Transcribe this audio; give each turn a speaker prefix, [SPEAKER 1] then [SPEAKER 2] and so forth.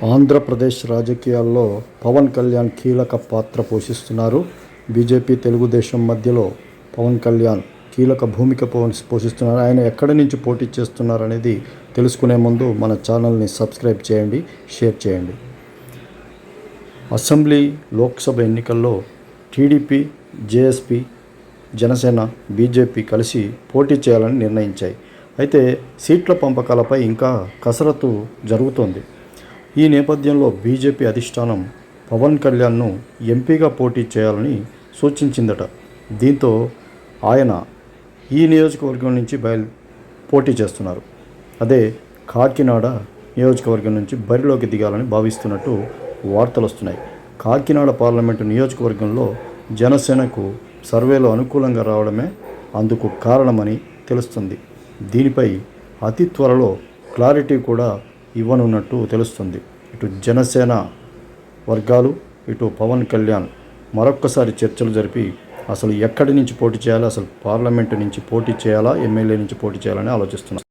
[SPEAKER 1] ఆంధ్రప్రదేశ్ రాజకీయాల్లో పవన్ కళ్యాణ్ కీలక పాత్ర పోషిస్తున్నారు. బీజేపీ తెలుగుదేశం మధ్యలో పవన్ కళ్యాణ్ కీలక భూమిక పోషిస్తున్నారు. ఆయన ఎక్కడి నుంచి పోటీ చేస్తున్నారు అనేది తెలుసుకునే ముందు మన ఛానల్ని సబ్స్క్రైబ్ చేయండి, షేర్ చేయండి. అసెంబ్లీ, లోక్సభ ఎన్నికల్లో టీడీపీ, జేఎస్పీ, జనసేన, బీజేపీ కలిసి పోటీ చేయాలని నిర్ణయించాయి. అయితే సీట్ల పంపకాలపై ఇంకా కసరత్తు జరుగుతోంది. ఈ నేపథ్యంలో బీజేపీ అధిష్టానం పవన్ కళ్యాణ్ను ఎంపీగా పోటీ చేయాలని సూచించిందట. దీంతో ఆయన ఈ నియోజకవర్గం నుంచి పోటీ చేస్తున్నారు. అదే కాకినాడ నియోజకవర్గం నుంచి బరిలోకి దిగాలని భావిస్తున్నట్టు వార్తలు వస్తున్నాయి. కాకినాడ పార్లమెంటు నియోజకవర్గంలో జనసేనకు సర్వేలో అనుకూలంగా రావడమే అందుకు కారణమని తెలుస్తుంది. దీనిపై అతి త్వరలో క్లారిటీ కూడా ఇవ్వనున్నట్టు తెలుస్తుంది. ఇటు జనసేన వర్గాలు, ఇటు పవన్ కళ్యాణ్ మరొక్కసారి చర్చలు జరిపి అసలు ఎక్కడి నుంచి పోటీ చేయాలి, అసలు పార్లమెంటు నుంచి పోటీ చేయాలా, ఎమ్మెల్యే నుంచి పోటీ చేయాలని ఆలోచిస్తున్నారు.